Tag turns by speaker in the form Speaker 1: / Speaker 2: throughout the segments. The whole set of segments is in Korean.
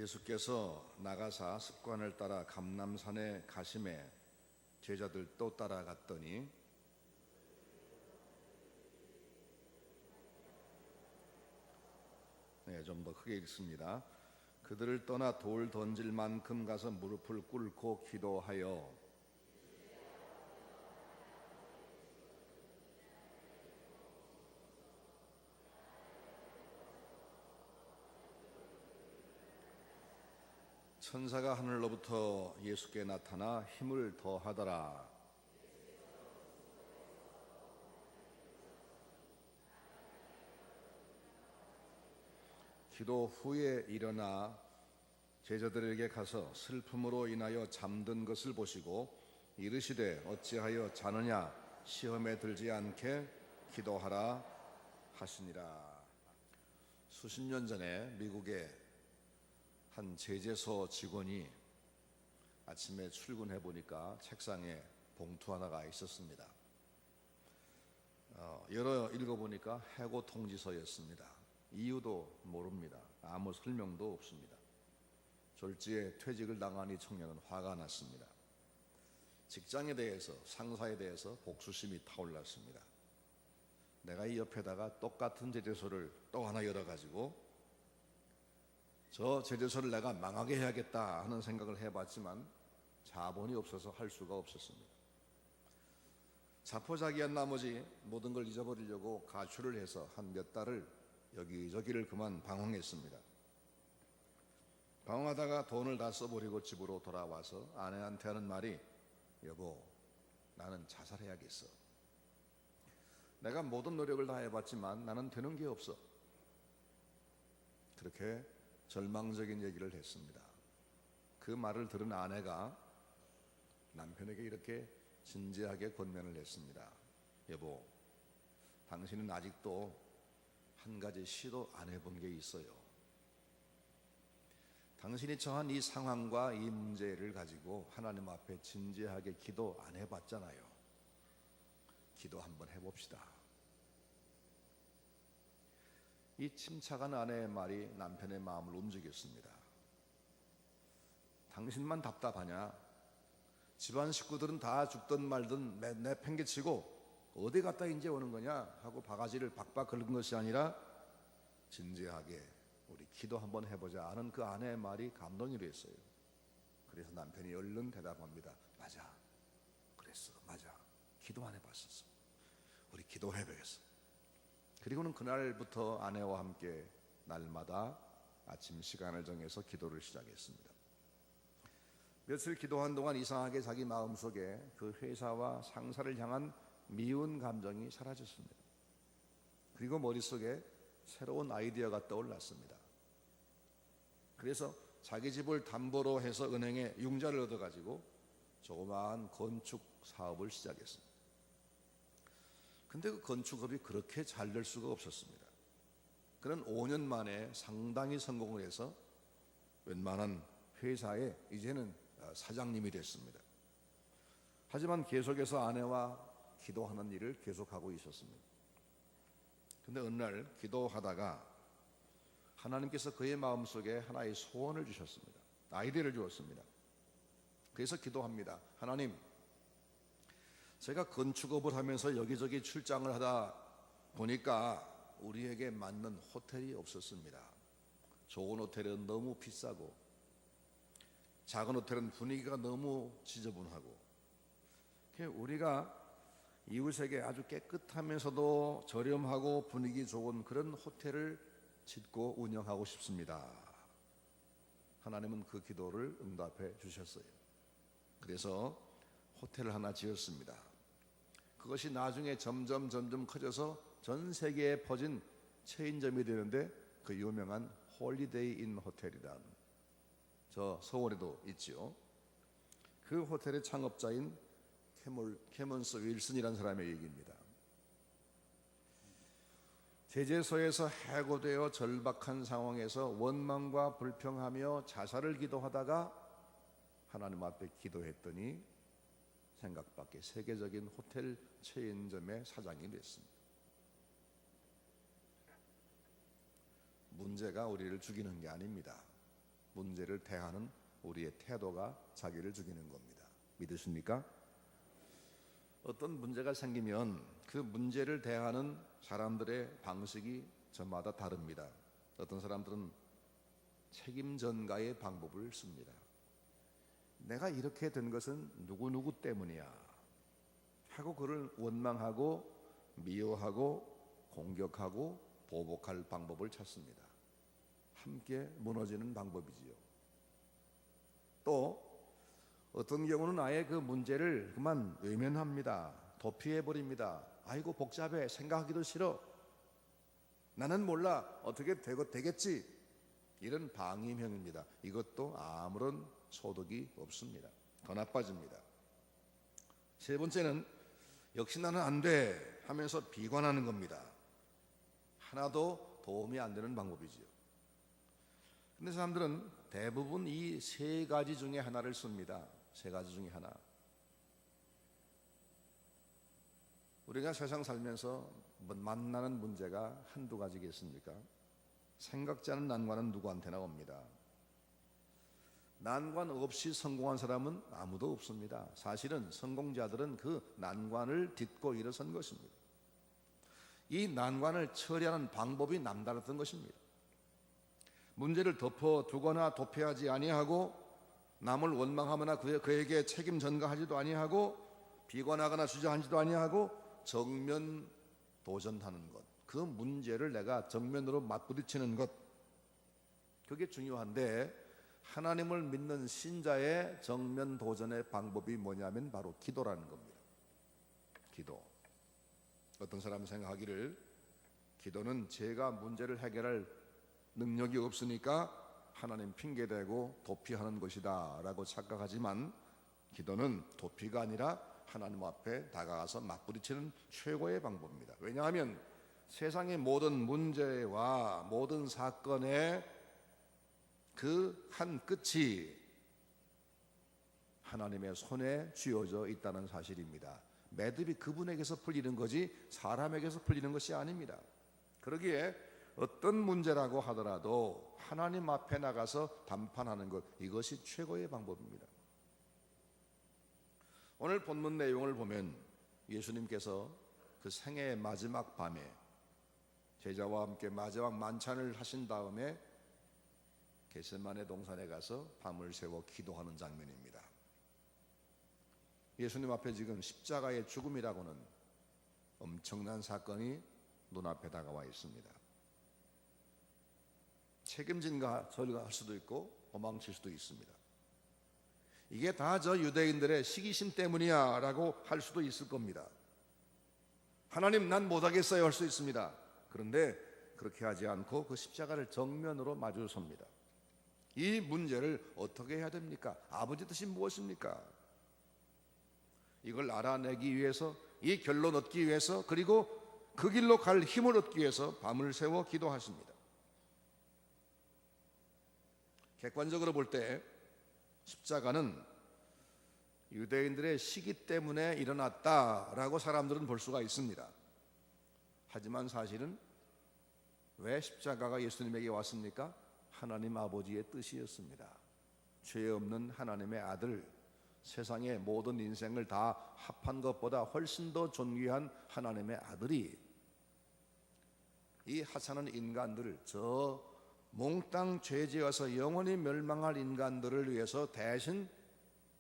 Speaker 1: 예수께서 나가사 습관을 따라 감람산에 가심에 제자들 또 따라갔더니 좀 더 크게 읽습니다. 그들을 떠나 돌 던질 만큼 가서 무릎을 꿇고 기도하여 천사가 하늘로부터 예수께 나타나 힘을 더하더라. 기도 후에 일어나 제자들에게 가서 슬픔으로 인하여 잠든 것을 보시고 이르시되 어찌하여 자느냐 시험에 들지 않게 기도하라 하시니라. 수십 년 전에 미국의 한 제재소 직원이 아침에 출근해 보니까 책상에 봉투 하나가 있었습니다. 열어 읽어보니까 해고 통지서였습니다. 이유도 모릅니다. 아무 설명도 없습니다. 졸지에 퇴직을 당한 이 청년은 화가 났습니다. 직장에 대해서, 상사에 대해서 복수심이 타올랐습니다. 내가 이 옆에다가 똑같은 제재소를 또 하나 열어가지고 저 제재소를 내가 망하게 해야겠다 하는 생각을 해봤지만 자본이 없어서 할 수가 없었습니다. 자포자기한 나머지 모든 걸 잊어버리려고 가출을 해서 한 몇 달을 여기저기를 그만 방황했습니다. 방황하다가 돈을 다 써버리고 집으로 돌아와서 아내한테 하는 말이 여보, 나는 자살해야겠어. 내가 모든 노력을 다 해봤지만 나는 되는 게 없어. 그렇게 절망적인 얘기를 했습니다. 그 말을 들은 아내가 남편에게 이렇게 진지하게 권면을 했습니다. 여보, 당신은 아직도 한 가지 시도 안 해본 게 있어요. 당신이 처한 이 상황과 이 문제를 가지고 하나님 앞에 진지하게 기도 안 해봤잖아요. 기도 한번 해봅시다. 이 침착한 아내의 말이 남편의 마음을 움직였습니다. 당신만 답답하냐? 집안 식구들은 다 죽든 말든 내팽개치고 어디 갔다 이제 오는 거냐 하고 바가지를 박박 긁은 것이 아니라 진지하게 우리 기도 한번 해보자 하는 그 아내의 말이 감동이 됐어요. 그래서 남편이 얼른 대답합니다. 맞아, 그랬어, 맞아, 기도 안 해봤었어. 우리 기도해보겠어. 그리고는 그날부터 아내와 함께 날마다 아침 시간을 정해서 기도를 시작했습니다. 며칠 기도한 동안 이상하게 자기 마음속에 그 회사와 상사를 향한 미운 감정이 사라졌습니다. 그리고 머릿속에 새로운 아이디어가 떠올랐습니다. 그래서 자기 집을 담보로 해서 은행에 융자를 얻어가지고 조그마한 건축 사업을 시작했습니다. 근데 그 건축업이 그렇게 잘 될 수가 없었습니다. 그는 5년 만에 상당히 성공을 해서 웬만한 회사에 이제는 사장님이 됐습니다. 하지만 계속해서 아내와 기도하는 일을 계속하고 있었습니다. 근데 어느 날 기도하다가 하나님께서 그의 마음속에 하나의 소원을 주셨습니다. 아이디어를 주었습니다. 그래서 기도합니다. 하나님, 제가 건축업을 하면서 여기저기 출장을 하다 보니까 우리에게 맞는 호텔이 없었습니다. 좋은 호텔은 너무 비싸고 작은 호텔은 분위기가 너무 지저분하고 우리가 이웃에게 아주 깨끗하면서도 저렴하고 분위기 좋은 그런 호텔을 짓고 운영하고 싶습니다. 하나님은 그 기도를 응답해 주셨어요. 그래서 호텔을 하나 지었습니다. 그것이 나중에 점점 커져서 전 세계에 퍼진 체인점이 되는데 그 유명한 홀리데이 인 호텔이란 저 서울에도 있지요. 그 호텔의 창업자인 캐먼스 윌슨이라는 사람의 얘기입니다. 제재소에서 해고되어 절박한 상황에서 원망과 불평하며 자살을 기도하다가 하나님 앞에 기도했더니 생각 밖의 세계적인 호텔 체인점의 사장이 됐습니다. 문제가 우리를 죽이는 게 아닙니다. 문제를 대하는 우리의 태도가 자기를 죽이는 겁니다. 믿으십니까? 어떤 문제가 생기면 그 문제를 대하는 사람들의 방식이 저마다 다릅니다. 어떤 사람들은 책임 전가의 방법을 씁니다. 내가 이렇게 된 것은 누구누구 때문이야 하고 그를 원망하고 미워하고 공격하고 보복할 방법을 찾습니다. 함께 무너지는 방법이지요. 또 어떤 경우는 아예 그 문제를 그만 외면합니다. 도피해버립니다. 아이고 복잡해, 생각하기도 싫어, 나는 몰라, 어떻게 되겠지, 이런 방임형입니다. 이것도 아무런 소득이 없습니다. 더 나빠집니다. 세 번째는 역시 나는 안 돼 하면서 비관하는 겁니다. 하나도 도움이 안 되는 방법이지요. 근데 사람들은 대부분 이 세 가지 중에 하나를 씁니다. 세 가지 중에 하나. 우리가 세상 살면서 만나는 문제가 한두 가지겠습니까? 생각지 않은 난관은 누구한테나 옵니다. 난관 없이 성공한 사람은 아무도 없습니다. 사실은 성공자들은 그 난관을 딛고 일어선 것입니다. 이 난관을 처리하는 방법이 남다랐던 것입니다. 문제를 덮어두거나 도피하지 아니하고 남을 원망하거나 그에게 책임 전가하지도 아니하고 비관하거나 주저하지도 아니하고 정면 도전하는 것, 그 문제를 내가 정면으로 맞부딪히는 것, 그게 중요한데 하나님을 믿는 신자의 정면 도전의 방법이 뭐냐면 바로 기도라는 겁니다. 기도. 어떤 사람이 생각하기를 기도는 제가 문제를 해결할 능력이 없으니까 하나님 핑계대고 도피하는 것이다 라고 착각하지만 기도는 도피가 아니라 하나님 앞에 다가가서 맞부딪히는 최고의 방법입니다. 왜냐하면 세상의 모든 문제와 모든 사건의 그 한 끝이 하나님의 손에 쥐어져 있다는 사실입니다. 매듭이 그분에게서 풀리는 거지 사람에게서 풀리는 것이 아닙니다. 그러기에 어떤 문제라고 하더라도 하나님 앞에 나가서 담판하는 것, 이것이 최고의 방법입니다. 오늘 본문 내용을 보면 예수님께서 그 생애의 마지막 밤에 제자와 함께 마지막 만찬을 하신 다음에 겟세마네 동산에 가서 밤을 새워 기도하는 장면입니다. 예수님 앞에 지금 십자가의 죽음이라고는 엄청난 사건이 눈앞에 다가와 있습니다. 책임진가 할 수도 있고 도망칠 수도 있습니다. 이게 다 저 유대인들의 시기심 때문이야 라고 할 수도 있을 겁니다. 하나님 난 못하겠어요 할 수 있습니다. 그런데 그렇게 하지 않고 그 십자가를 정면으로 마주섭니다. 이 문제를 어떻게 해야 됩니까? 아버지 뜻이 무엇입니까? 이걸 알아내기 위해서, 이 결론 얻기 위해서, 그리고 그 길로 갈 힘을 얻기 위해서 밤을 새워 기도하십니다. 객관적으로 볼 때 십자가는 유대인들의 시기 때문에 일어났다라고 사람들은 볼 수가 있습니다. 하지만 사실은 왜 십자가가 예수님에게 왔습니까? 하나님 아버지의 뜻이었습니다. 죄 없는 하나님의 아들, 세상의 모든 인생을 다 합한 것보다 훨씬 더 존귀한 하나님의 아들이 이 하찮은 인간들을, 저 몽땅 죄지어서 영원히 멸망할 인간들을 위해서 대신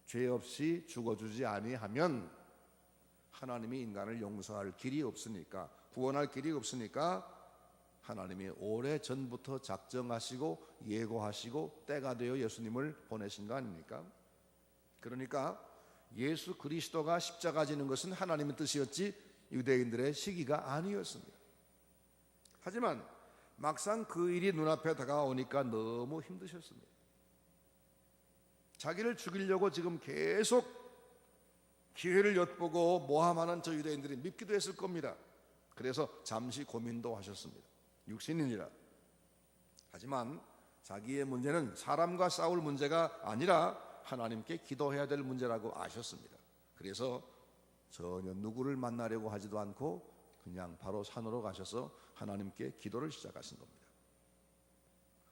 Speaker 1: 죄 없이 죽어주지 아니하면 하나님이 인간을 용서할 길이 없으니까, 구원할 길이 없으니까 하나님이 오래전부터 작정하시고 예고하시고 때가 되어 예수님을 보내신 거 아닙니까? 그러니까 예수 그리스도가 십자가 지는 것은 하나님의 뜻이었지 유대인들의 시기가 아니었습니다. 하지만 막상 그 일이 눈앞에 다가오니까 너무 힘드셨습니다. 자기를 죽이려고 지금 계속 기회를 엿보고 모함하는 저 유대인들이 밉기도 했을 겁니다. 그래서 잠시 고민도 하셨습니다. 육신이니라. 하지만 자기의 문제는 사람과 싸울 문제가 아니라 하나님께 기도해야 될 문제라고 아셨습니다. 그래서 전혀 누구를 만나려고 하지도 않고 그냥 바로 산으로 가셔서 하나님께 기도를 시작하신 겁니다.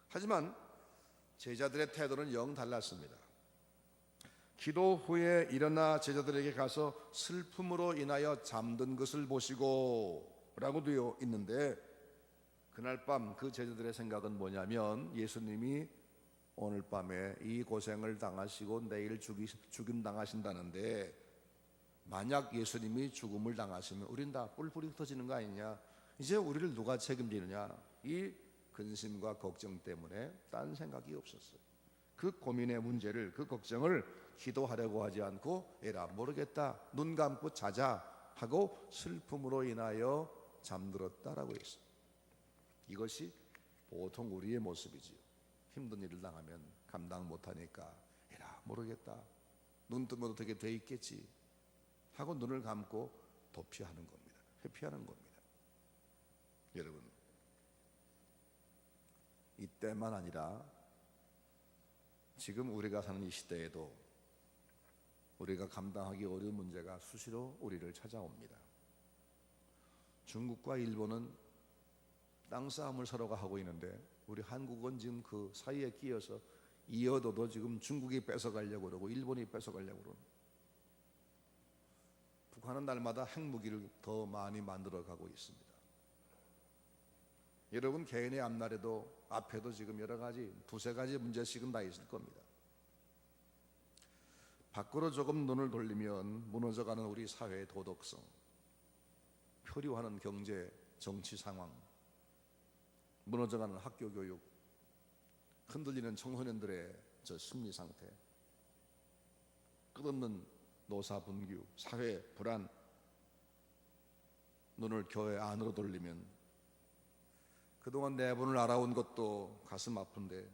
Speaker 1: 하지만 제자들의 태도는 영 달랐습니다. 기도 후에 일어나 제자들에게 가서 슬픔으로 인하여 잠든 것을 보시고 라고 되어 있는데, 그날 밤 그 제자들의 생각은 뭐냐면 예수님이 오늘 밤에 이 고생을 당하시고 내일 죽임 당하신다는데, 만약 예수님이 죽음을 당하시면 우린 다 뿔뿔이 흩어지는 거 아니냐, 이제 우리를 누가 책임지느냐, 이 근심과 걱정 때문에 딴 생각이 없었어요. 그 고민의 문제를, 그 걱정을 기도하려고 하지 않고 에라 모르겠다, 눈 감고 자자 하고 슬픔으로 인하여 잠들었다라고 했어요. 이것이 보통 우리의 모습이지요. 힘든 일을 당하면 감당 못하니까 에라 모르겠다, 눈 뜨면 어떻게 돼 있겠지 하고 눈을 감고 도피하는 겁니다. 회피하는 겁니다. 여러분, 이때만 아니라 지금 우리가 사는 이 시대에도 우리가 감당하기 어려운 문제가 수시로 우리를 찾아옵니다. 중국과 일본은 땅싸움을 서로가 하고 있는데 우리 한국은 지금 그 사이에 끼어서 이어도도 지금 중국이 뺏어가려고 그러고 일본이 뺏어가려고 그러고, 북한은 날마다 핵무기를 더 많이 만들어가고 있습니다. 여러분 개인의 앞에도 지금 여러 가지, 두세 가지 문제씩은 다 있을 겁니다. 밖으로 조금 눈을 돌리면 무너져가는 우리 사회의 도덕성, 표류하는 경제, 정치 상황, 무너져가는 학교 교육, 흔들리는 청소년들의 저 심리 상태, 끝없는 노사 분규, 사회 불안, 눈을 교회 안으로 돌리면 그동안 내분을 알아온 것도 가슴 아픈데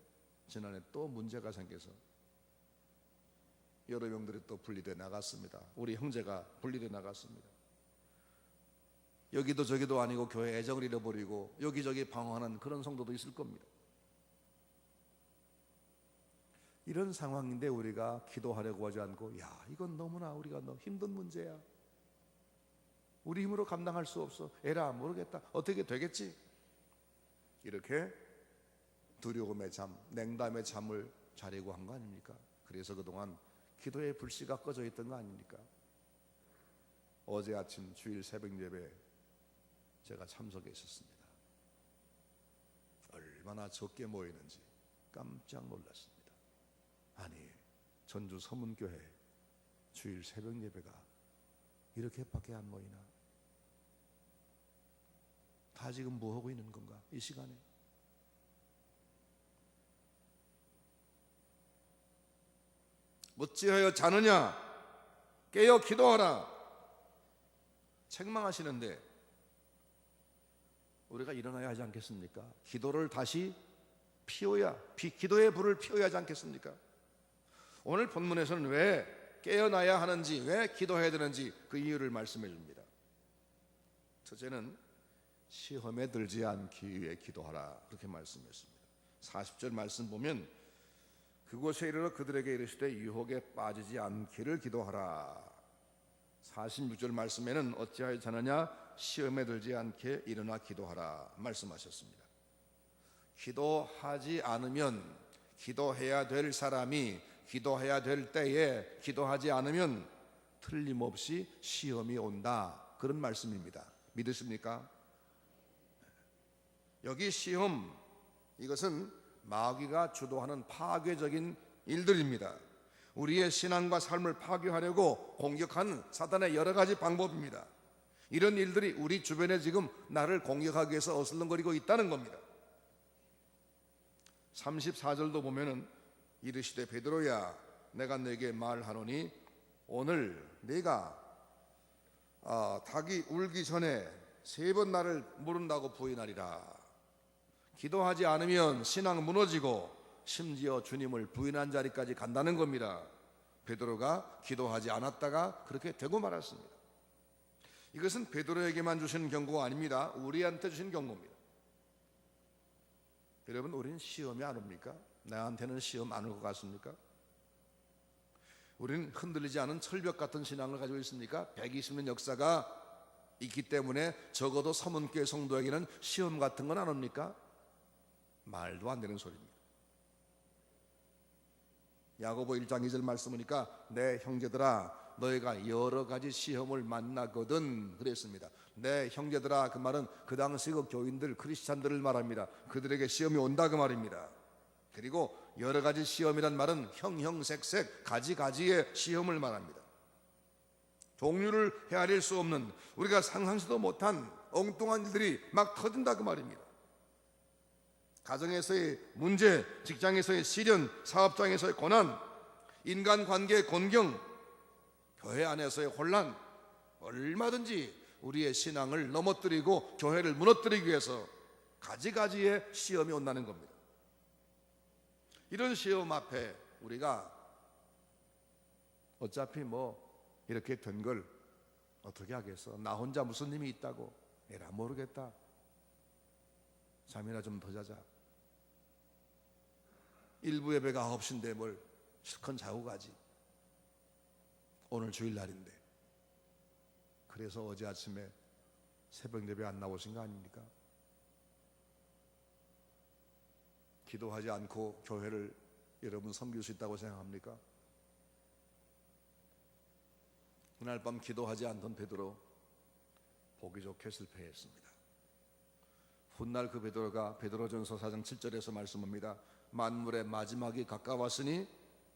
Speaker 1: 지난해 또 문제가 생겨서 여러 명들이 또 분리돼 나갔습니다. 우리 형제가 분리돼 나갔습니다. 여기도 저기도 아니고 교회 애정을 잃어버리고 여기저기 방황하는 그런 성도도 있을 겁니다. 이런 상황인데 우리가 기도하려고 하지 않고, 야 이건 너무나 우리가 너무 힘든 문제야, 우리 힘으로 감당할 수 없어, 에라 모르겠다, 어떻게 되겠지, 이렇게 두려움의 잠, 냉담의 잠을 자려고 한 거 아닙니까? 그래서 그동안 기도의 불씨가 꺼져 있던 거 아닙니까? 어제 아침 주일 새벽 예배 제가 참석해 있었습니다. 얼마나 적게 모이는지 깜짝 놀랐습니다. 아니, 전주 서문교회 주일 새벽 예배가 이렇게밖에 안 모이나? 다 지금 뭐하고 있는 건가 이 시간에? 어찌하여 자느냐, 깨어 기도하라 책망하시는데 우리가 일어나야 하지 않겠습니까? 기도를 다시 피워야, 기도의 불을 피워야 하지 않겠습니까? 오늘 본문에서는 왜 깨어나야 하는지, 왜 기도해야 되는지 그 이유를 말씀해 줍니다. 첫째는 시험에 들지 않기 위해 기도하라, 그렇게 말씀했습니다. 40절 말씀 보면 그곳에 이르러 그들에게 이르시되 유혹에 빠지지 않기를 기도하라. 46절 말씀에는 어찌하여 자느냐, 시험에 들지 않게 일어나 기도하라 말씀하셨습니다. 기도하지 않으면, 기도해야 될 사람이 기도해야 될 때에 기도하지 않으면 틀림없이 시험이 온다, 그런 말씀입니다. 믿으십니까? 여기 시험, 이것은 마귀가 주도하는 파괴적인 일들입니다. 우리의 신앙과 삶을 파괴하려고 공격하는 사단의 여러 가지 방법입니다. 이런 일들이 우리 주변에 지금 나를 공격하기 위해서 어슬렁거리고 있다는 겁니다. 34절도 보면은 이르시되 베드로야 내가 네게 말하노니 오늘 네가 닭이 울기 전에 3번 나를 모른다고 부인하리라. 기도하지 않으면 신앙 무너지고 심지어 주님을 부인한 자리까지 간다는 겁니다. 베드로가 기도하지 않았다가 그렇게 되고 말았습니다. 이것은 베드로에게만 주신 경고가 아닙니다. 우리한테 주신 경고입니다. 여러분, 우리는 시험이 안 옵니까? 나한테는 시험 안 올 것 같습니까? 우리는 흔들리지 않은 철벽 같은 신앙을 가지고 있습니까? 120년 역사가 있기 때문에 적어도 서문교회 성도에게는 시험 같은 건 안 옵니까? 말도 안 되는 소리입니다. 야고보 1장 2절 말씀이니까 내 형제들아 너희가 여러 가지 시험을 만나거든 그랬습니다. 내 형제들아 그 말은 그 당시 그 교인들 크리스찬들을 말합니다. 그들에게 시험이 온다 그 말입니다. 그리고 여러 가지 시험이란 말은 형형색색 가지가지의 시험을 말합니다. 종류를 헤아릴 수 없는 우리가 상상치도 못한 엉뚱한 일들이 막 터진다 그 말입니다. 가정에서의 문제, 직장에서의 시련, 사업장에서의 고난, 인간관계의 곤경, 교회 안에서의 혼란, 얼마든지 우리의 신앙을 넘어뜨리고 교회를 무너뜨리기 위해서 가지가지의 시험이 온다는 겁니다. 이런 시험 앞에 우리가 어차피 뭐 이렇게 된 걸 어떻게 하겠어? 나 혼자 무슨 힘이 있다고? 에라 모르겠다. 잠이나 좀 더 자자. 일부 예배가 9시인데 뭘 실컷 자고 가지. 오늘 주일날인데. 그래서 어제 아침에 새벽 예배 안 나오신 거 아닙니까? 기도하지 않고 교회를 여러분 섬길 수 있다고 생각합니까? 그날 밤 기도하지 않던 베드로 보기 좋게 실패했습니다. 훗날 그 베드로가 베드로전서 4장 7절에서 말씀합니다. 만물의 마지막이 가까웠으니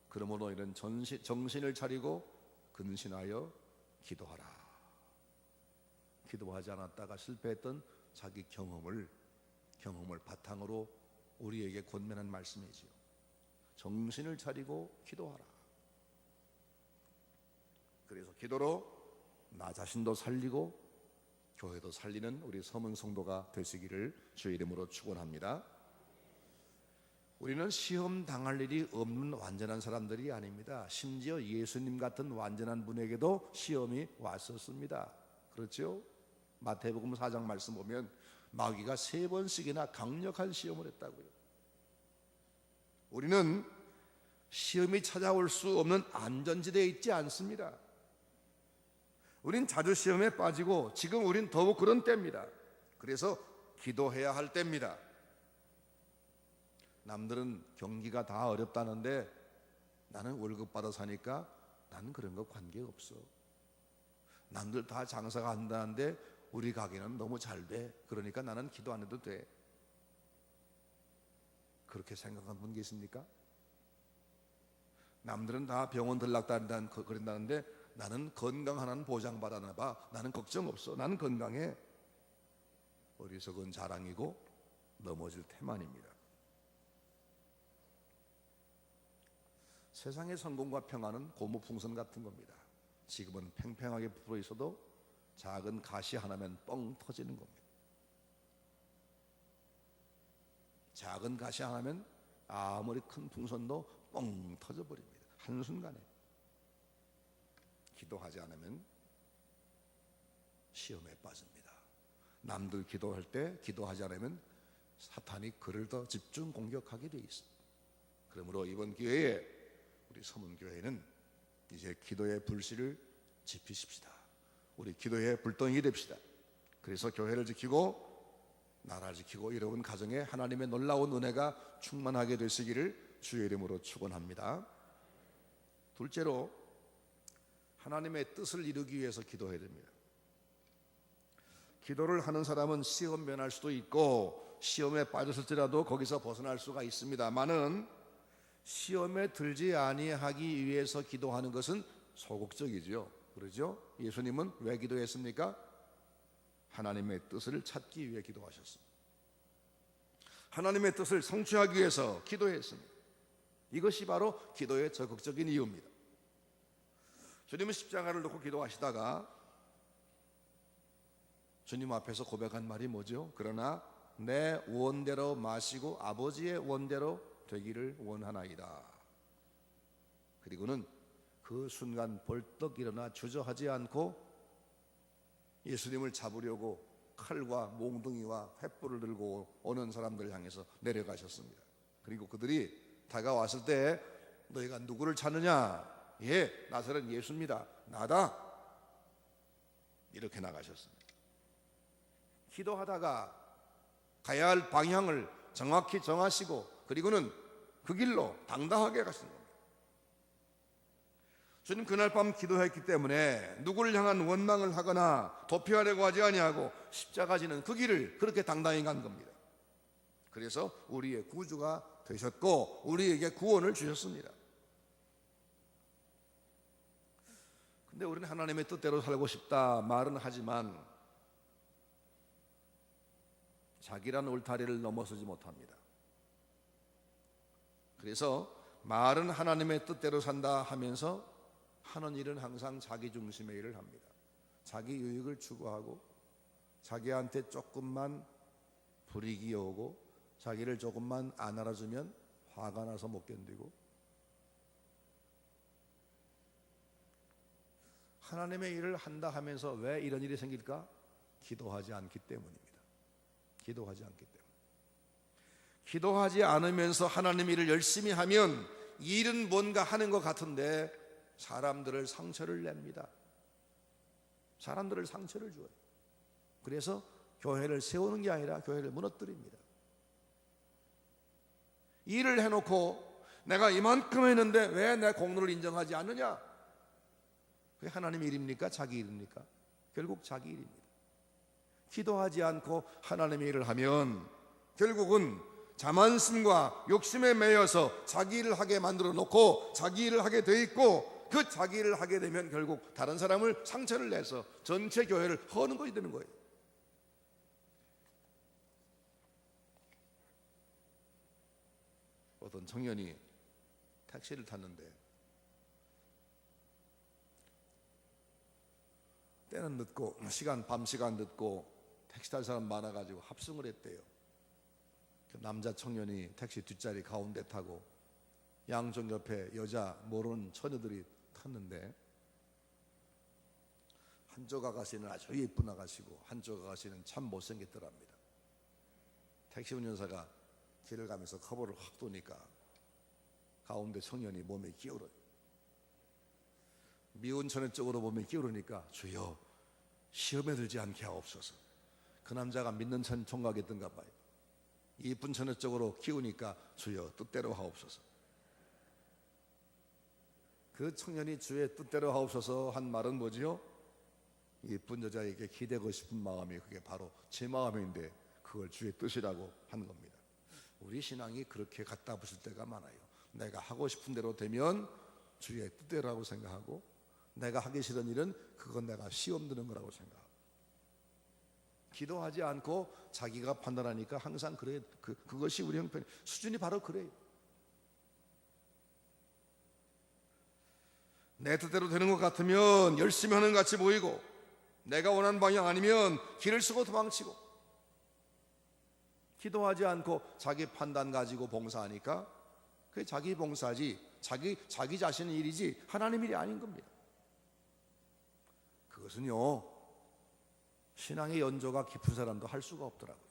Speaker 1: 그러므로 너희는 정신을 차리고 근신하여 기도하라. 기도하지 않았다가 실패했던 자기 경험을 바탕으로 우리에게 권면한 말씀이지요. 정신을 차리고 기도하라. 그래서 기도로 나 자신도 살리고 교회도 살리는 우리 서문 성도가 되시기를 주의 이름으로 축원합니다. 우리는 시험 당할 일이 없는 완전한 사람들이 아닙니다. 심지어 예수님 같은 완전한 분에게도 시험이 왔었습니다. 그렇죠? 마태복음 4장 말씀 보면 마귀가 3번씩이나 강력한 시험을 했다고요. 우리는 시험이 찾아올 수 없는 안전지대에 있지 않습니다. 우린 자주 시험에 빠지고 지금 우린 더욱 그런 때입니다. 그래서 기도해야 할 때입니다. 남들은 경기가 다 어렵다는데 나는 월급 받아 사니까 나는 그런 거 관계없어. 남들 다 장사가 한다는데 우리 가게는 너무 잘 돼. 그러니까 나는 기도 안 해도 돼. 그렇게 생각하는 분 계십니까? 남들은 다 병원 들락다닌다는데 나는 건강 하나는 보장받았나 봐. 나는 걱정 없어. 나는 건강해. 어리석은 자랑이고 넘어질 태만입니다. 세상의 성공과 평안은 고무풍선 같은 겁니다. 지금은 팽팽하게 불어 있어도 작은 가시 하나면 뻥 터지는 겁니다. 작은 가시 하나면 아무리 큰 풍선도 뻥 터져버립니다. 한순간에. 기도하지 않으면 시험에 빠집니다. 남들 기도할 때 기도하지 않으면 사탄이 그를 더 집중 공격하게 돼 있습니다. 그러므로 이번 기회에 우리 서문교회는 이제 기도의 불씨를 지피십시다. 우리 기도의 불덩이 됩시다. 그래서 교회를 지키고 나라를 지키고 여러분 가정에 하나님의 놀라운 은혜가 충만하게 되시기를 주의 이름으로 축원합니다. 둘째로 하나님의 뜻을 이루기 위해서 기도해야 됩니다. 기도를 하는 사람은 시험 면할 수도 있고 시험에 빠졌을지라도 거기서 벗어날 수가 있습니다만은 시험에 들지 아니하기 위해서 기도하는 것은 소극적이죠. 그러죠? 예수님은 왜 기도했습니까? 하나님의 뜻을 찾기 위해 기도하셨습니다. 하나님의 뜻을 성취하기 위해서 기도했습니다. 이것이 바로 기도의 적극적인 이유입니다. 주님은 십자가를 놓고 기도하시다가 주님 앞에서 고백한 말이 뭐죠? 그러나 내 원대로 마시고 아버지의 원대로 되기를 원하나이다. 그리고는 그 순간 벌떡 일어나 주저하지 않고 예수님을 잡으려고 칼과 몽둥이와 횃불을 들고 오는 사람들을 향해서 내려가셨습니다. 그리고 그들이 다가왔을 때 너희가 누구를 찾느냐? 예, 나사렛 예수입니다. 나다. 이렇게 나가셨습니다. 기도하다가 가야 할 방향을 정확히 정하시고 그리고는 그 길로 당당하게 가신 겁니다. 주님 그날 밤 기도했기 때문에 누구를 향한 원망을 하거나 도피하려고 하지 아니하고 십자가 지는 그 길을 그렇게 당당히 간 겁니다. 그래서 우리의 구주가 되셨고 우리에게 구원을 주셨습니다. 근데 우리는 하나님의 뜻대로 살고 싶다 말은 하지만 자기란 울타리를 넘어서지 못합니다. 그래서 말은 하나님의 뜻대로 산다 하면서 하는 일은 항상 자기 중심의 일을 합니다. 자기 유익을 추구하고 자기한테 조금만 불이익이 오고 자기를 조금만 안 알아주면 화가 나서 못 견디고, 하나님의 일을 한다 하면서 왜 이런 일이 생길까? 기도하지 않기 때문입니다. 기도하지 않기 때문에. 기도하지 않으면서 하나님 일을 열심히 하면 일은 뭔가 하는 것 같은데 사람들을 상처를 냅니다. 사람들을 상처를 줘요. 그래서 교회를 세우는 게 아니라 교회를 무너뜨립니다. 일을 해놓고 내가 이만큼 했는데 왜 내 공로를 인정하지 않느냐? 그게 하나님 일입니까? 자기 일입니까? 결국 자기 일입니다. 기도하지 않고 하나님의 일을 하면 결국은 자만심과 욕심에 매여서 자기 일을 하게 만들어 놓고 자기 일을 하게 돼 있고, 그 자기 일을 하게 되면 결국 다른 사람을 상처를 내서 전체 교회를 허는 것이 되는 거예요. 어떤 청년이 택시를 탔는데 때는 늦고 밤 시간 늦고 택시 탈 사람 많아가지고 합승을 했대요. 그 남자 청년이 택시 뒷자리 가운데 타고 양쪽 옆에 여자 모르는 처녀들이 탔는데, 한쪽 아가씨는 아주 예쁜 아가씨고 한쪽 아가씨는 참 못생겼더랍니다. 택시 운전사가 길을 가면서 커버를 확 도니까 가운데 청년이 몸에 기울어요. 미운 처녀 쪽으로 몸에 기울으니까 주여 시험에 들지 않게 하옵소서. 그 남자가 믿는 총각이었던가 봐요. 이쁜 처녀 쪽으로 기우니까 주여 뜻대로 하옵소서. 그 청년이 주의 뜻대로 하옵소서 한 말은 뭐지요? 이쁜 여자에게 기대고 싶은 마음이 그게 바로 제 마음인데 그걸 주의 뜻이라고 한 겁니다. 우리 신앙이 그렇게 갖다 붙일 때가 많아요. 내가 하고 싶은 대로 되면 주의 뜻대로라고 생각하고, 내가 하기 싫은 일은 그건 내가 시험 드는 거라고 생각하고, 기도하지 않고 자기가 판단하니까 항상 그래요. 그것이 우리 형편 수준이 바로 그래요. 내 뜻대로 되는 것 같으면 열심히 하는 것 같이 보이고, 내가 원하는 방향 아니면 길을 쓰고 도망치고, 기도하지 않고 자기 판단 가지고 봉사하니까 그게 자기 봉사지 자기 자신의 일이지 하나님 일이 아닌 겁니다. 그것은요, 신앙의 연조가 깊은 사람도 할 수가 없더라고요.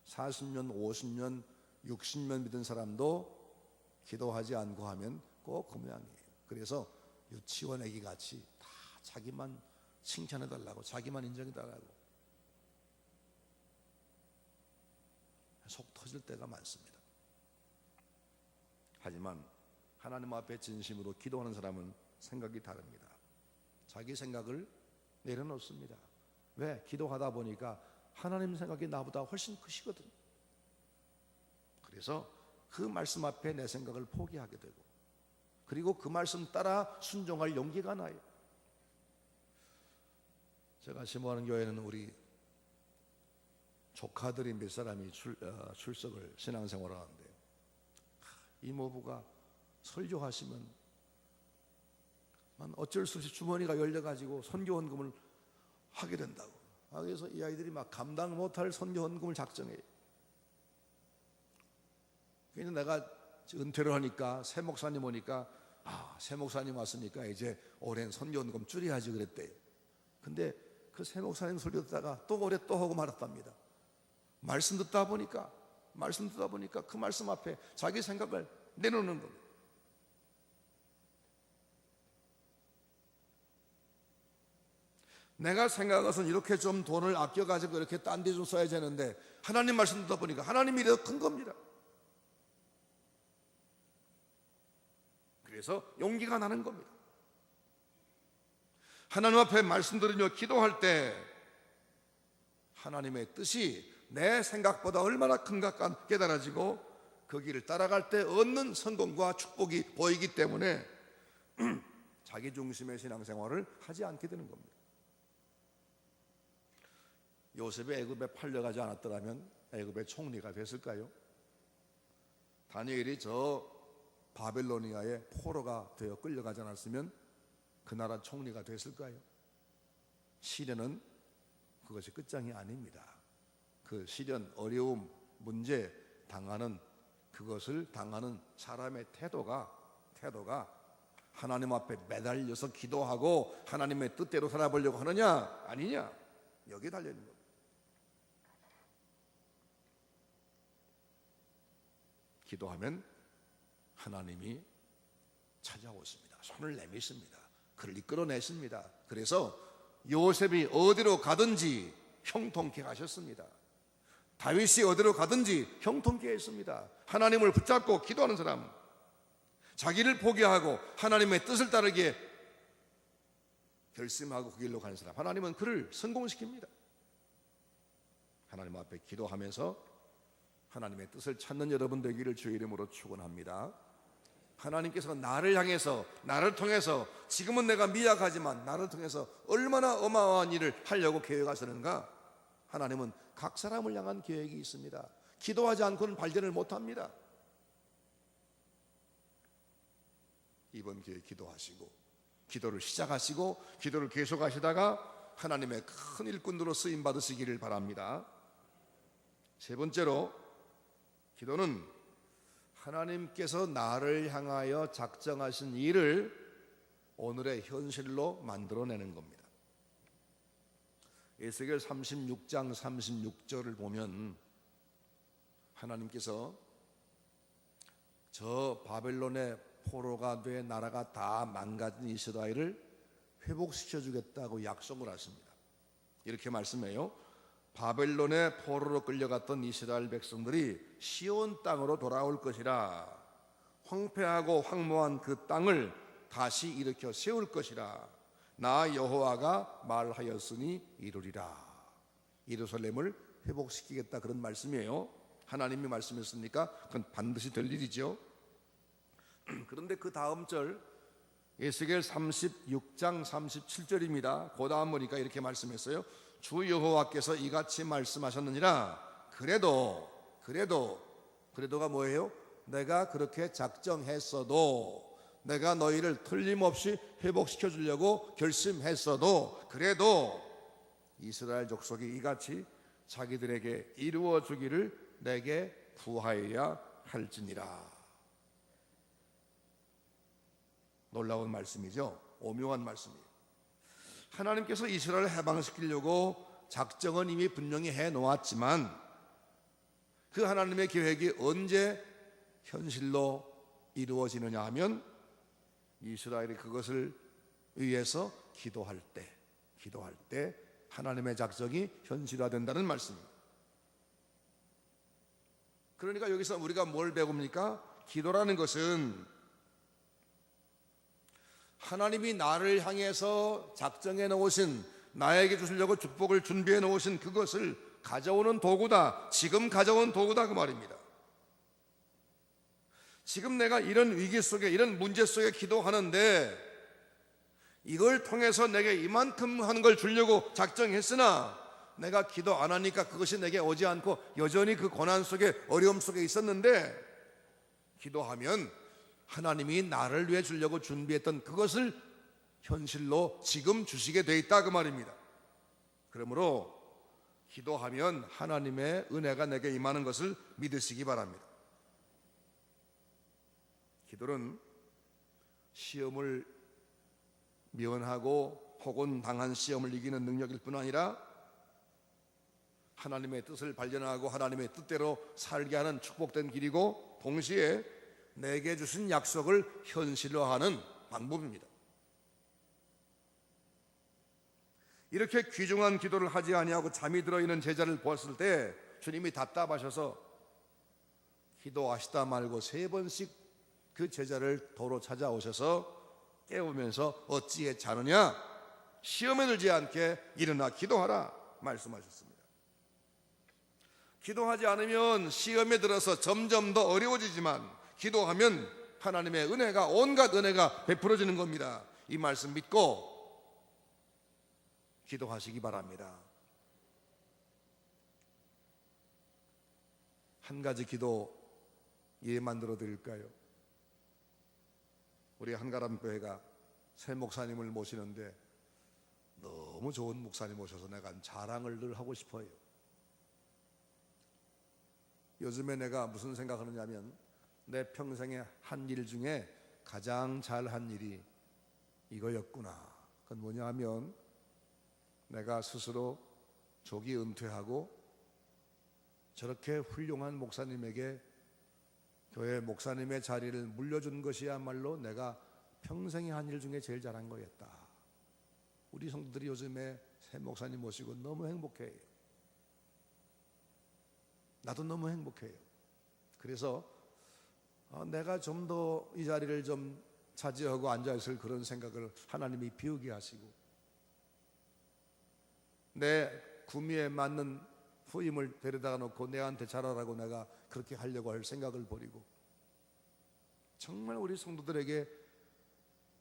Speaker 1: 40년, 50년, 60년 믿은 사람도 기도하지 않고 하면 꼭 그 모양이에요. 그래서 유치원 애기 같이 다 자기만 칭찬해달라고, 자기만 인정해달라고 속 터질 때가 많습니다. 하지만 하나님 앞에 진심으로 기도하는 사람은 생각이 다릅니다. 자기 생각을 내려놓습니다. 왜? 기도하다 보니까 하나님 생각이 나보다 훨씬 크시거든. 그래서 그 말씀 앞에 내 생각을 포기하게 되고, 그리고 그 말씀 따라 순종할 용기가 나요. 제가 심호하는 교회는 우리 조카들이 몇 사람이 출석을 신앙생활을 하는데, 이모부가 설교하시면 어쩔 수 없이 주머니가 열려가지고 선교헌금을 하게 된다고. 그래서 이 아이들이 막 감당 못할 선교헌금을 작정해요. 그래서 내가 은퇴를 하니까 새 목사님 오니까 새 목사님 왔으니까 이제 올해는 선교헌금 줄여야지 그랬대요. 근데 그 새 목사님 설교 듣다가 또 올해 또 하고 말았답니다. 말씀 듣다 보니까 그 말씀 앞에 자기 생각을 내놓는 겁니다. 내가 생각한 것은 이렇게 좀 돈을 아껴가지고 이렇게 딴 데 좀 써야 되는데, 하나님 말씀 듣다 보니까 하나님 일이 더 큰 겁니다. 그래서 용기가 나는 겁니다. 하나님 앞에 말씀드리며 기도할 때 하나님의 뜻이 내 생각보다 얼마나 큰가 깨달아지고 그 길을 따라갈 때 얻는 성공과 축복이 보이기 때문에 자기 중심의 신앙생활을 하지 않게 되는 겁니다. 요셉이 애굽에 팔려가지 않았더라면 애굽의 총리가 됐을까요? 다니엘이 저 바벨로니아의 포로가 되어 끌려가지 않았으면 그 나라 총리가 됐을까요? 시련은 그것이 끝장이 아닙니다. 그 시련, 어려움, 문제 당하는 그것을 당하는 사람의 태도가 하나님 앞에 매달려서 기도하고 하나님의 뜻대로 살아보려고 하느냐 아니냐, 여기에 달려있는 겁니다. 기도하면 하나님이 찾아오십니다. 손을 내미십니다. 그를 이끌어내십니다. 그래서 요셉이 어디로 가든지 형통케 하셨습니다. 다윗이 어디로 가든지 형통케 했습니다. 하나님을 붙잡고 기도하는 사람, 자기를 포기하고 하나님의 뜻을 따르게 결심하고 그 길로 가는 사람, 하나님은 그를 성공시킵니다. 하나님 앞에 기도하면서 하나님의 뜻을 찾는 여러분 되기를 주의 이름으로 축원합니다. 하나님께서 나를 향해서, 나를 통해서, 지금은 내가 미약하지만 나를 통해서 얼마나 어마어마한 일을 하려고 계획하시는가? 하나님은 각 사람을 향한 계획이 있습니다. 기도하지 않고는 발견을 못합니다. 이번 기회에 기도하시고, 기도를 시작하시고, 기도를 계속하시다가 하나님의 큰 일꾼으로 쓰임 받으시기를 바랍니다. 세 번째로, 기도는 하나님께서 나를 향하여 작정하신 일을 오늘의 현실로 만들어내는 겁니다. 에스겔 36장 36절을 보면 하나님께서 저 바벨론의 포로가 돼 나라가 다 망가진 이스라엘을 회복시켜 주겠다고 약속을 하십니다. 이렇게 말씀해요. 바벨론의 포로로 끌려갔던 이스라엘 백성들이 시온 땅으로 돌아올 것이라. 황폐하고 황무한 그 땅을 다시 일으켜 세울 것이라. 나 여호와가 말하였으니 이루리라. 예루살렘을 회복시키겠다, 그런 말씀이에요. 하나님이 말씀했으니까 그건 반드시 될 일이죠. 그런데 그 다음 절 에스겔 36장 37절입니다. 그 다음 보니까 이렇게 말씀했어요. 주 여호와께서 이같이 말씀하셨느니라. 그래도가 뭐예요? 내가 그렇게 작정했어도, 내가 너희를 틀림없이 회복시켜 주려고 결심했어도, 그래도 이스라엘 족속이 이같이 자기들에게 이루어 주기를 내게 구하여야 할지니라. 놀라운 말씀이죠. 오묘한 말씀이에요. 하나님께서 이스라엘을 해방시키려고 작정은 이미 분명히 해놓았지만 그 하나님의 계획이 언제 현실로 이루어지느냐 하면 이스라엘이 그것을 위해서 기도할 때 하나님의 작정이 현실화된다는 말씀입니다. 그러니까 여기서 우리가 뭘 배웁니까? 기도라는 것은 하나님이 나를 향해서 작정해 놓으신, 나에게 주시려고 축복을 준비해 놓으신 그것을 가져오는 도구다. 지금 가져온 도구다, 그 말입니다. 지금 내가 이런 위기 속에, 이런 문제 속에 기도하는데 이걸 통해서 내게 이만큼 하는 걸 주려고 작정했으나 내가 기도 안 하니까 그것이 내게 오지 않고 여전히 그 고난 속에, 어려움 속에 있었는데, 기도하면 하나님이 나를 위해 주려고 준비했던 그것을 현실로 지금 주시게 돼 있다, 그 말입니다. 그러므로 기도하면 하나님의 은혜가 내게 임하는 것을 믿으시기 바랍니다. 기도는 시험을 면하고 혹은 당한 시험을 이기는 능력일 뿐 아니라 하나님의 뜻을 발견하고 하나님의 뜻대로 살게 하는 축복된 길이고, 동시에 내게 주신 약속을 현실화하는 방법입니다. 이렇게 귀중한 기도를 하지 아니하고 잠이 들어있는 제자를 보았을 때 주님이 답답하셔서 기도하시다 말고 3번씩 그 제자를 도로 찾아오셔서 깨우면서 어찌해 자느냐, 시험에 들지 않게 일어나 기도하라 말씀하셨습니다. 기도하지 않으면 시험에 들어서 점점 더 어려워지지만 기도하면 하나님의 은혜가, 온갖 은혜가 베풀어지는 겁니다. 이 말씀 믿고 기도하시기 바랍니다. 한 가지 기도 만들어 드릴까요? 우리 한가람 교회가 새 목사님을 모시는데 너무 좋은 목사님 오셔서 내가 자랑을 늘 하고 싶어요. 요즘에 내가 무슨 생각하느냐면 내 평생에 한 일 중에 가장 잘한 일이 이거였구나. 그건 뭐냐 하면 내가 스스로 조기 은퇴하고 저렇게 훌륭한 목사님에게 교회 목사님의 자리를 물려준 것이야말로 내가 평생에 한 일 중에 제일 잘한 거였다. 우리 성도들이 요즘에 새 목사님 모시고 너무 행복해요. 나도 너무 행복해요. 그래서 내가 좀 더 이 자리를 좀 차지하고 앉아있을 그런 생각을 하나님이 비우게 하시고 내 구미에 맞는 후임을 데려다가 놓고 내한테 잘하라고 내가 그렇게 하려고 할 생각을 버리고 정말 우리 성도들에게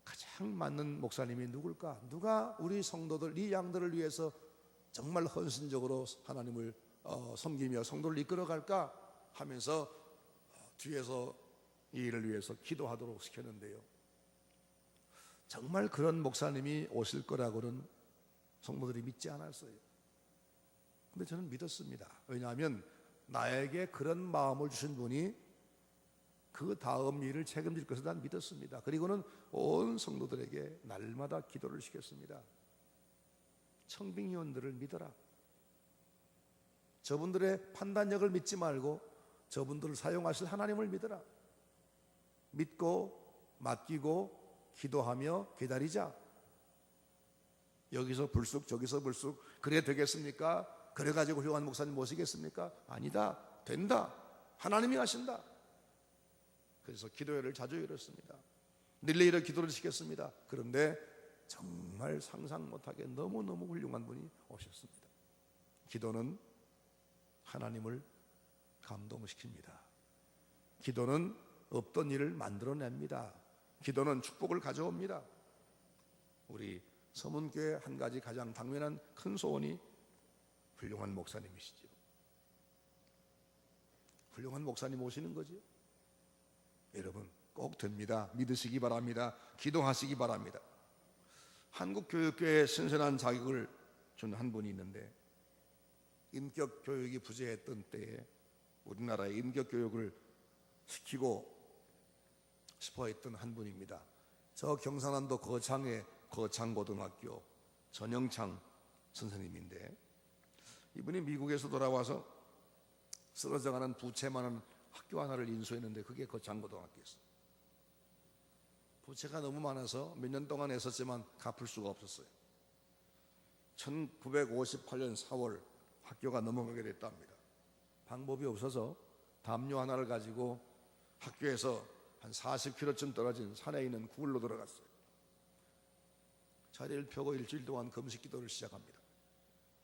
Speaker 1: 가장 맞는 목사님이 누굴까? 누가 우리 성도들, 이 양들을 위해서 정말 헌신적으로 하나님을 섬기며 성도를 이끌어갈까 하면서 뒤에서 이 일을 위해서 기도하도록 시켰는데요, 정말 그런 목사님이 오실 거라고는 성도들이 믿지 않았어요. 근데 저는 믿었습니다. 왜냐하면 나에게 그런 마음을 주신 분이 그 다음 일을 책임질 것을 난 믿었습니다. 그리고는 온 성도들에게 날마다 기도를 시켰습니다. 청빙위원들을 믿어라. 저분들의 판단력을 믿지 말고 저분들을 사용하실 하나님을 믿어라. 믿고 맡기고 기도하며 기다리자. 여기서 불쑥 저기서 불쑥 그래 되겠습니까? 그래가지고 훌륭한 목사님 모시겠습니까? 아니다. 된다. 하나님이 하신다. 그래서 기도회를 자주 열었습니다. 릴레이로 기도를 시켰습니다. 그런데 정말 상상 못하게 너무너무 훌륭한 분이 오셨습니다. 기도는 하나님을 감동시킵니다. 기도는 없던 일을 만들어냅니다. 기도는 축복을 가져옵니다. 우리 서문교회 한 가지 가장 당면한 큰 소원이 훌륭한 목사님이시죠. 훌륭한 목사님 오시는 거죠. 여러분 꼭 됩니다. 믿으시기 바랍니다. 기도하시기 바랍니다. 한국교육계에 신선한 자격을 준 한 분이 있는데 인격 교육이 부재했던 때에 우리나라에 인격 교육을 시키고 싶어 했던 한 분입니다. 저 경상남도 거창의 거창고등학교 전영창 선생님인데 이분이 미국에서 돌아와서 쓰러져가는 부채 많은 학교 하나를 인수했는데 그게 거창고등학교였어요. 부채가 너무 많아서 몇 년 동안 했었지만 갚을 수가 없었어요. 1958년 4월 학교가 넘어가게 됐답니다. 방법이 없어서 담요 하나를 가지고 학교에서 한 40km쯤 떨어진 산에 있는 구울로 들어갔어요. 자리를 펴고 일주일 동안 금식 기도를 시작합니다.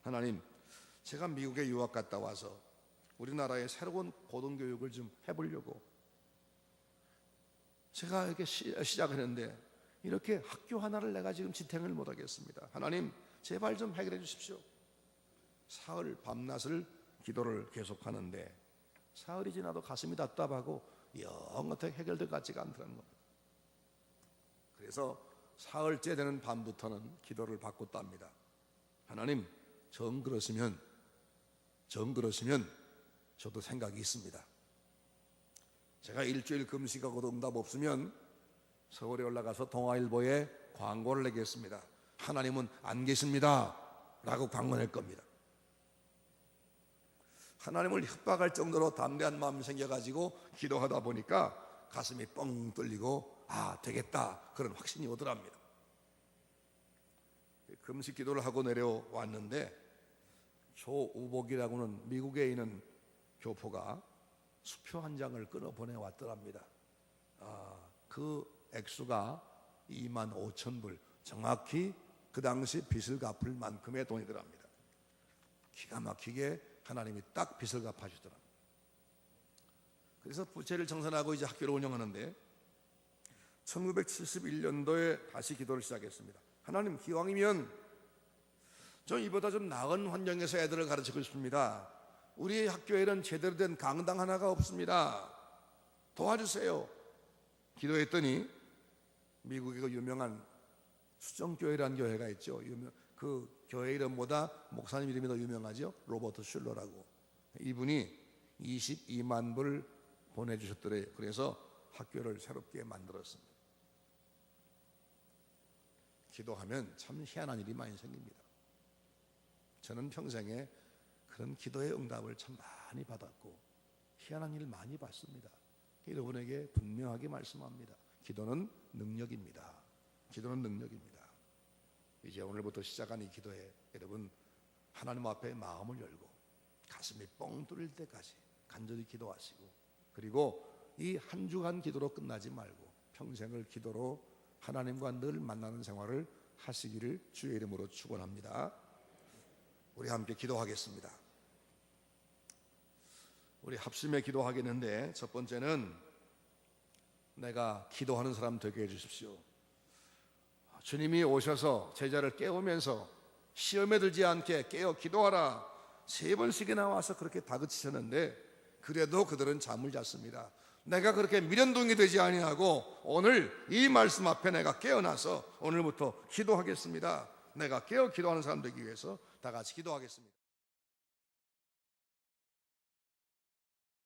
Speaker 1: 하나님, 제가 미국에 유학 갔다 와서 우리나라의 새로운 고등교육을 좀 해보려고 제가 이렇게 시작했는데 이렇게 학교 하나를 내가 지금 지탱을 못하겠습니다. 하나님 제발 좀 해결해 주십시오. 사흘 밤낮을 기도를 계속하는데 사흘이 지나도 가슴이 답답하고 영 어떻게 해결될 것 같지가 않더라는 겁니다. 그래서 사흘째 되는 밤부터는 기도를 바꿨답니다. 하나님 정 그러시면 저도 생각이 있습니다. 제가 일주일 금식하고도 응답 없으면 서울에 올라가서 동아일보에 광고를 내겠습니다. 하나님은 안 계십니다 라고 광고낼 겁니다. 하나님을 협박할 정도로 담대한 마음이 생겨가지고 기도하다 보니까 가슴이 뻥 뚫리고 되겠다 그런 확신이 오더랍니다. 금식 기도를 하고 내려왔는데 조우복이라고는 미국에 있는 교포가 수표 한 장을 끊어 보내왔더랍니다. 그 액수가 25,000불, 정확히 그 당시 빚을 갚을 만큼의 돈이 들어갑니다. 기가 막히게 하나님이 딱 빚을 갚아주더라. 그래서 부채를 청산하고 이제 학교를 운영하는데 1971년도에 다시 기도를 시작했습니다. 하나님, 기왕이면 좀 이보다 좀 나은 환경에서 애들을 가르치고 싶습니다. 우리 학교에는 제대로 된 강당 하나가 없습니다. 도와주세요. 기도했더니 미국의 그 유명한 수정교회라는 교회가 있죠. 그 교회 이름보다 목사님 이름이 더 유명하죠. 로버트 슐러라고. 이분이 22만 불 보내주셨더래요. 그래서 학교를 새롭게 만들었습니다. 기도하면 참 희한한 일이 많이 생깁니다. 저는 평생에 그런 기도의 응답을 참 많이 받았고 희한한 일을 많이 봤습니다. 여러분에게 분명하게 말씀합니다. 기도는 능력입니다. 기도는 능력입니다. 이제 오늘부터 시작한 이 기도에 여러분 하나님 앞에 마음을 열고 가슴이 뻥 뚫릴 때까지 간절히 기도하시고, 그리고 이 한 주간 기도로 끝나지 말고 평생을 기도로 하나님과 늘 만나는 생활을 하시기를 주의 이름으로 축원합니다. 우리 함께 기도하겠습니다. 우리 합심에 기도하겠는데, 첫 번째는 내가 기도하는 사람 되게 해주십시오. 주님이 오셔서 제자를 깨우면서 시험에 들지 않게 깨어 기도하라 3번씩이나 와서 그렇게 다그치셨는데 그래도 그들은 잠을 잤습니다. 내가 그렇게 미련동이 되지 아니하고 오늘 이 말씀 앞에 내가 깨어나서 오늘부터 기도하겠습니다. 내가 깨어 기도하는 사람 되기 위해서 다 같이 기도하겠습니다.